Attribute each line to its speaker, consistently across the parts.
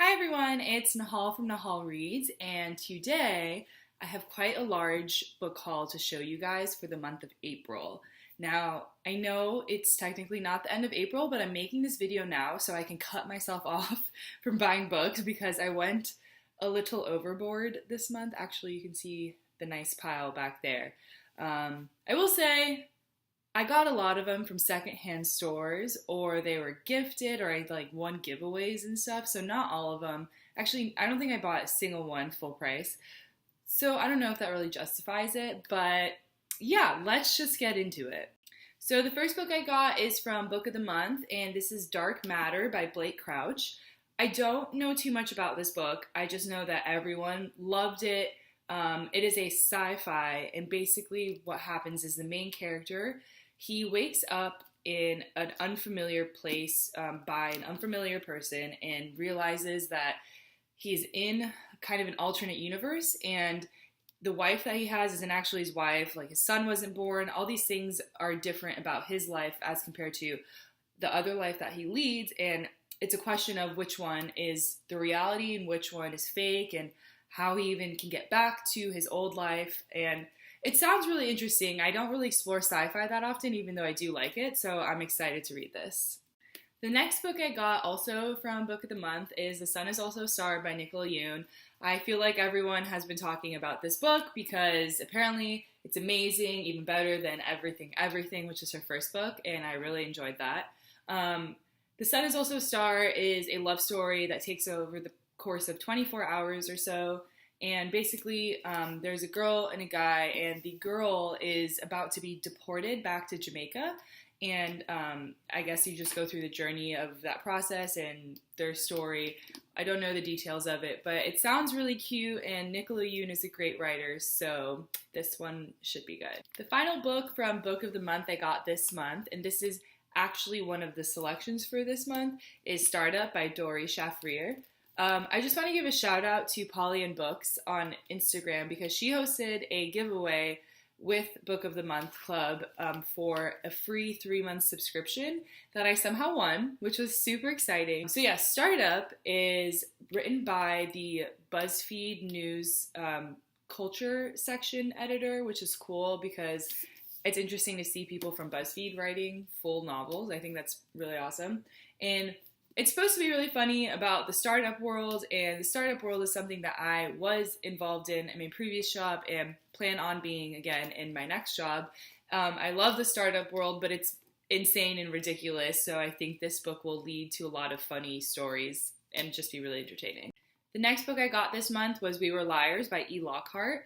Speaker 1: Hi everyone, it's Nahal from Nahal Reads, and today I have quite a large book haul to show you guys for the month of April. Now, I know it's technically not the end of April, but I'm making this video now so I can cut myself off from buying books because I went a little overboard this month. Actually, you can see the nice pile back there. I will say I got a lot of them from secondhand stores, or they were gifted, or I won giveaways and stuff. So not all of them. Actually, I don't think I bought a single one full price. So I don't know if that really justifies it, but yeah, let's just get into it. So the first book I got is from Book of the Month, and this is Dark Matter by Blake Crouch. I don't know too much about this book. I just know that everyone loved it. It is a sci-fi, and basically what happens is the main character, he wakes up in an unfamiliar place by an unfamiliar person and realizes that he's in kind of an alternate universe, and the wife that he has isn't actually his wife. Like, his son wasn't born. All these things are different about his life as compared to the other life that he leads, and it's a question of which one is the reality and which one is fake, and how he even can get back to his old life. And it sounds really interesting. I don't really explore sci-fi that often, even though I do like it, so I'm excited to read this. The next book I got, also from Book of the Month, is The Sun Is Also a Star by Nicola Yoon. I feel like everyone has been talking about this book because apparently it's amazing, even better than Everything, which is her first book, and I really enjoyed that. The Sun Is Also a Star is a love story that takes over the course of 24 hours or so. And basically, there's a girl and a guy, and the girl is about to be deported back to Jamaica. And I guess you just go through the journey of that process and their story. I don't know the details of it, but it sounds really cute, and Nicola Yoon is a great writer, so this one should be good. The final book from Book of the Month I got this month, and this is actually one of the selections for this month, is Startup by Dori Shafrir. I just want to give a shout out to Polly and Books on Instagram because she hosted a giveaway with Book of the Month Club for a free 3-month subscription that I somehow won, which was super exciting. So yeah, Startup is written by the BuzzFeed News culture section editor, which is cool because it's interesting to see people from BuzzFeed writing full novels. I think that's really awesome. And it's supposed to be really funny about the startup world, and the startup world is something that I was involved in my previous job and plan on being again in my next job. I love the startup world, but it's insane and ridiculous, so I think this book will lead to a lot of funny stories and just be really entertaining. The next book I got this month was We Were Liars by E. Lockhart.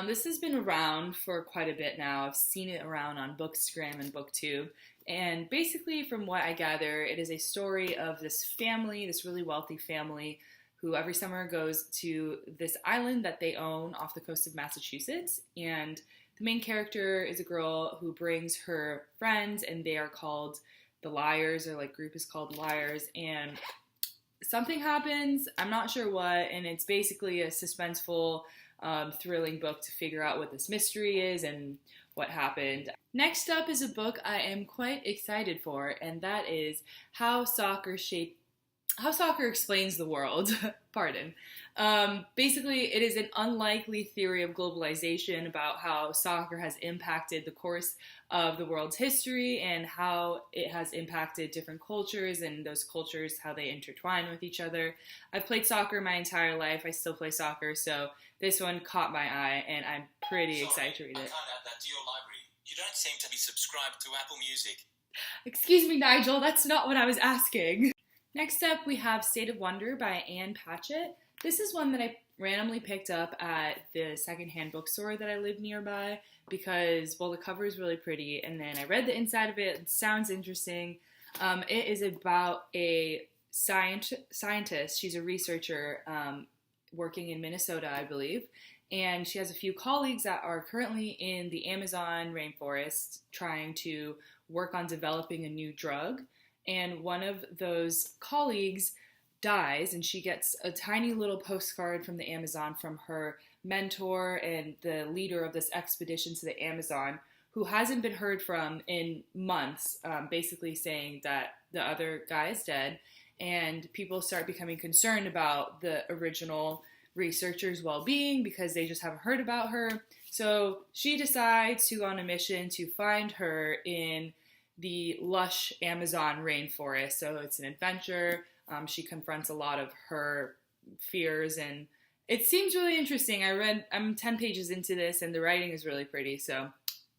Speaker 1: This has been around for quite a bit now. I've seen it around on Bookstagram and BookTube. And basically, from what I gather, it is a story of this family, this really wealthy family, who every summer goes to this island that they own off the coast of Massachusetts. And the main character is a girl who brings her friends, and they are called the Liars, or group is called Liars. And something happens, I'm not sure what, and it's basically a suspenseful, thrilling book to figure out what this mystery is and what happened. Next up is a book I am quite excited for, and that is How Soccer Explains the World. Pardon. Basically, it is an unlikely theory of globalization about how soccer has impacted the course of the world's history and how it has impacted different cultures, and those cultures, how they intertwine with each other. I've played soccer my entire life. I still play soccer, so this one caught my eye, and I'm pretty excited to read it.
Speaker 2: I can't add that to your library. You don't seem to be subscribed to Apple Music.
Speaker 1: Excuse me, Nigel, that's not what I was asking. Next up, we have State of Wonder by Anne Patchett. This is one that I randomly picked up at the secondhand bookstore that I live nearby because, well, the cover is really pretty, and then I read the inside of it. It sounds interesting. It is about a scientist. She's a researcher working in Minnesota, I believe, and she has a few colleagues that are currently in the Amazon rainforest trying to work on developing a new drug. And one of those colleagues dies, and she gets a tiny little postcard from the Amazon from her mentor and the leader of this expedition to the Amazon, who hasn't been heard from in months, basically saying that the other guy is dead. and people start becoming concerned about the original researcher's well-being because they just haven't heard about her. So she decides to go on a mission to find her in the lush Amazon rainforest. So it's an adventure. She confronts a lot of her fears, and it seems really interesting. I'm 10 pages into this, and the writing is really pretty, so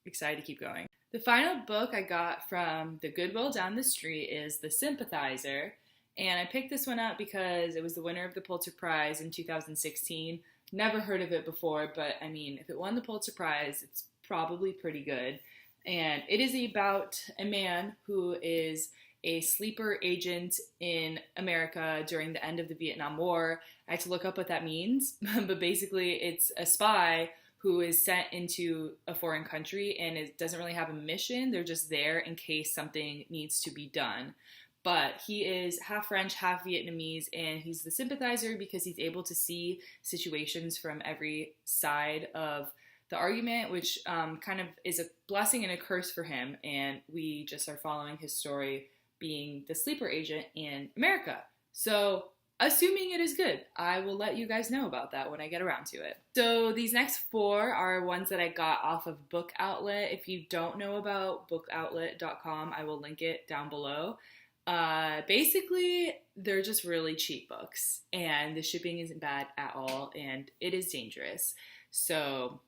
Speaker 1: excited to keep going. The final book I got from the Goodwill down the street is The Sympathizer, and I picked this one up because it was the winner of the Pulitzer Prize in 2016. Never heard of it before, but I mean, if it won the Pulitzer Prize, it's probably pretty good. And it is about a man who is a sleeper agent in America during the end of the Vietnam War. I had to look up what that means, but basically it's a spy who is sent into a foreign country and it doesn't really have a mission. They're just there in case something needs to be done. But he is half French, half Vietnamese, and he's the sympathizer because he's able to see situations from every side of the argument, which kind of is a blessing and a curse for him. And we just are following his story being the sleeper agent in America. So assuming it is good, I will let you guys know about that when I get around to it. So these next 4 are ones that I got off of Book Outlet. If you don't know about bookoutlet.com, I will link it down below. Basically, they're just really cheap books, and the shipping isn't bad at all, and it is dangerous. So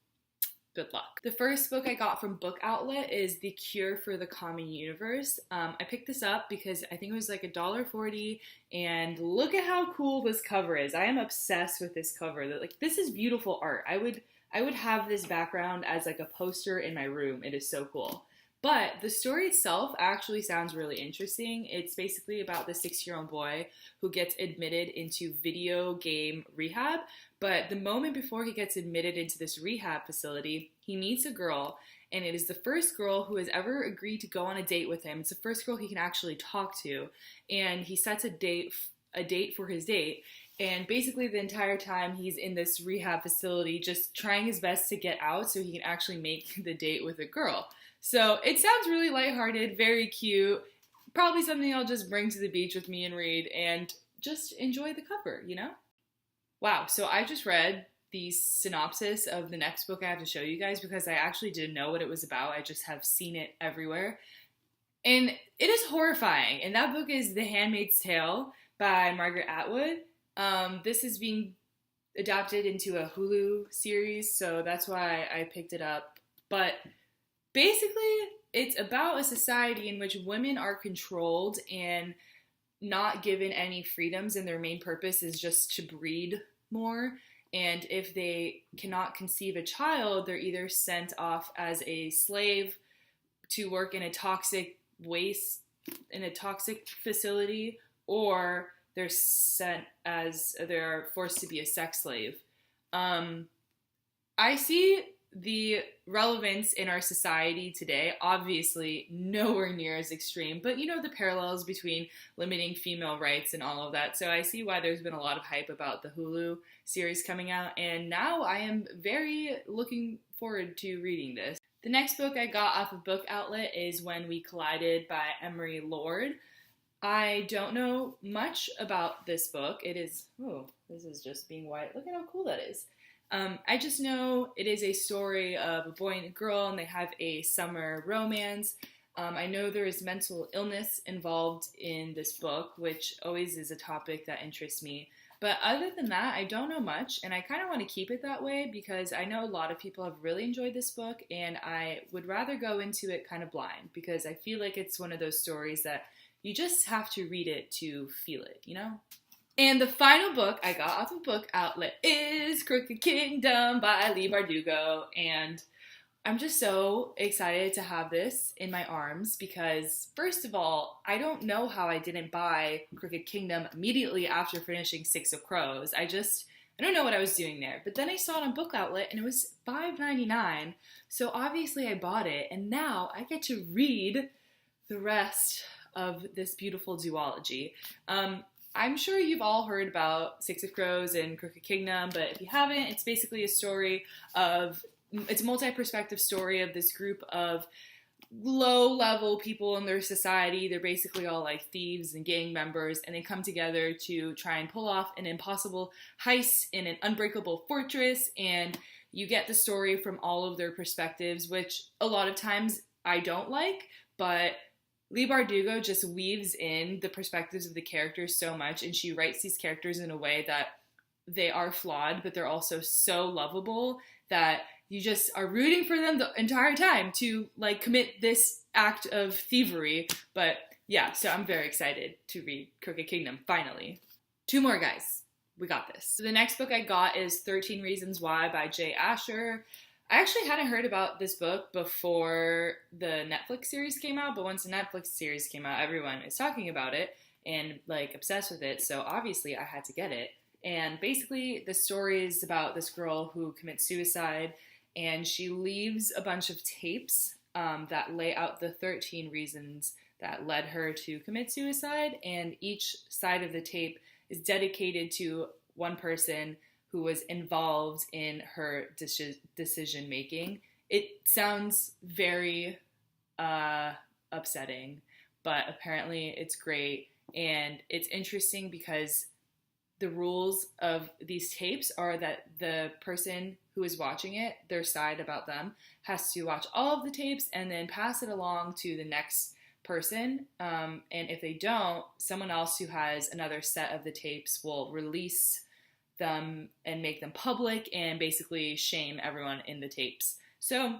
Speaker 1: good luck. The first book I got from Book Outlet is The Cure for the Common Universe. I picked this up because I think it was like $1.40, and look at how cool this cover is. I am obsessed with this cover. Like, this is beautiful art. I would have this background as like a poster in my room. It is so cool. But the story itself actually sounds really interesting. It's basically about the 6-year-old boy who gets admitted into video game rehab. But the moment before he gets admitted into this rehab facility, he meets a girl, and it is the first girl who has ever agreed to go on a date with him. It's the first girl he can actually talk to, and he sets a date for his date. And basically the entire time he's in this rehab facility just trying his best to get out so he can actually make the date with a girl. So it sounds really lighthearted, very cute, probably something I'll just bring to the beach with me and read and just enjoy the cover, you know? Wow, so I just read the synopsis of the next book I have to show you guys because I actually didn't know what it was about. I just have seen it everywhere. And it is horrifying. And that book is The Handmaid's Tale by Margaret Atwood. This is being adapted into a Hulu series, so that's why I picked it up. But basically, it's about a society in which women are controlled and not given any freedoms, and their main purpose is just to breed more. And if they cannot conceive a child, they're either sent off as a slave to work in a toxic facility, or they're forced to be a sex slave. I see the relevance in our society today, obviously nowhere near as extreme, but you know, the parallels between limiting female rights and all of that. So I see why there's been a lot of hype about the Hulu series coming out, and now I am very looking forward to reading this. The next book I got off of Book Outlet is When We Collided by Emery Lord. I don't know much about this book. This is just being white. Look at how cool that is. I just know it is a story of a boy and a girl, and they have a summer romance. I know there is mental illness involved in this book, which always is a topic that interests me. But other than that, I don't know much, and I kind of want to keep it that way because I know a lot of people have really enjoyed this book, and I would rather go into it kind of blind because I feel like it's one of those stories that you just have to read it to feel it, you know? And the final book I got off of Book Outlet is Crooked Kingdom by Leigh Bardugo, and I'm just so excited to have this in my arms because, first of all, I don't know how I didn't buy Crooked Kingdom immediately after finishing Six of Crows. I don't know what I was doing there. But then I saw it on Book Outlet, and it was $5.99, so obviously I bought it, and now I get to read the rest of this beautiful duology. I'm sure you've all heard about Six of Crows and Crooked Kingdom, but if you haven't, it's basically it's a multi-perspective story of this group of low-level people in their society. They're basically all like thieves and gang members, and they come together to try and pull off an impossible heist in an unbreakable fortress, and you get the story from all of their perspectives, which a lot of times I don't like, but Leigh Bardugo just weaves in the perspectives of the characters so much, and she writes these characters in a way that they are flawed, but they're also so lovable that you just are rooting for them the entire time to like commit this act of thievery. But yeah, so I'm very excited to read Crooked Kingdom, finally. 2 more, guys. We got this. So the next book I got is 13 Reasons Why by Jay Asher. I actually hadn't heard about this book before the Netflix series came out, but once the Netflix series came out, everyone is talking about it and like obsessed with it, so obviously I had to get it. And basically the story is about this girl who commits suicide, and she leaves a bunch of tapes that lay out the 13 reasons that led her to commit suicide, and each side of the tape is dedicated to one person who was involved in her decision making. It sounds very upsetting, but apparently it's great, and it's interesting because the rules of these tapes are that the person who is watching it, their side about them, has to watch all of the tapes and then pass it along to the next person. And if they don't, someone else who has another set of the tapes will release them and make them public and basically shame everyone in the tapes. So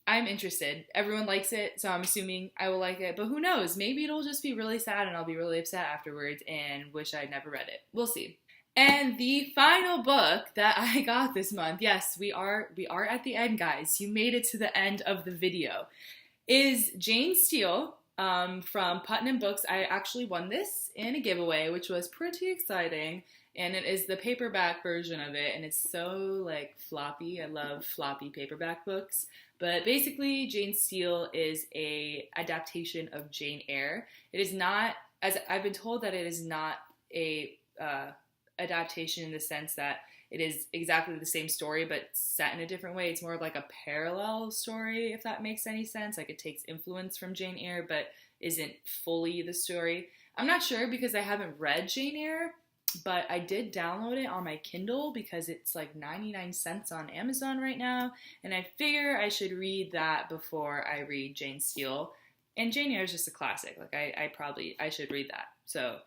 Speaker 1: I'm interested. Everyone likes it, so I'm assuming I will like it. But who knows? Maybe it'll just be really sad and I'll be really upset afterwards and wish I'd never read it. We'll see. And the final book that I got this month, yes, we are at the end, guys. You made it to the end of the video, is Jane Steele from Putnam Books. I actually won this in a giveaway, which was pretty exciting. And it is the paperback version of it, and it's so like floppy. I love floppy paperback books. But basically, Jane Steele is a adaptation of Jane Eyre. It is not, as I've been told, that it is not a adaptation in the sense that it is exactly the same story, but set in a different way. It's more of like a parallel story, if that makes any sense. Like it takes influence from Jane Eyre, but isn't fully the story. I'm not sure because I haven't read Jane Eyre, but I did download it on my Kindle because it's like 99 cents on Amazon right now, and I figure I should read that before I read Jane Steele. And Jane Eyre is just a classic. Like I should read that. So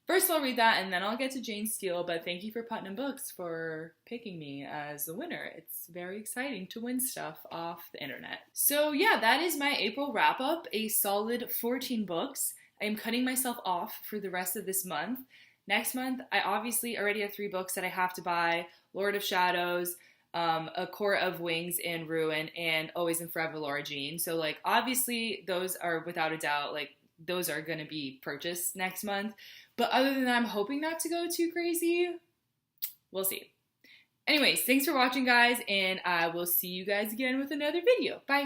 Speaker 1: first I'll read that and then I'll get to Jane Steele, but thank you for Putnam Books for picking me as the winner. It's very exciting to win stuff off the internet. So yeah, that is my April wrap up, a solid 14 books. I am cutting myself off for the rest of this month. Next month, I obviously already have 3 books that I have to buy: Lord of Shadows, A Court of Wings and Ruin, and Always and Forever Laura Jean. So like obviously those are without a doubt, like those are going to be purchased next month. But other than that, I'm hoping not to go too crazy. We'll see. Anyways, thanks for watching, guys, and I will see you guys again with another video. Bye!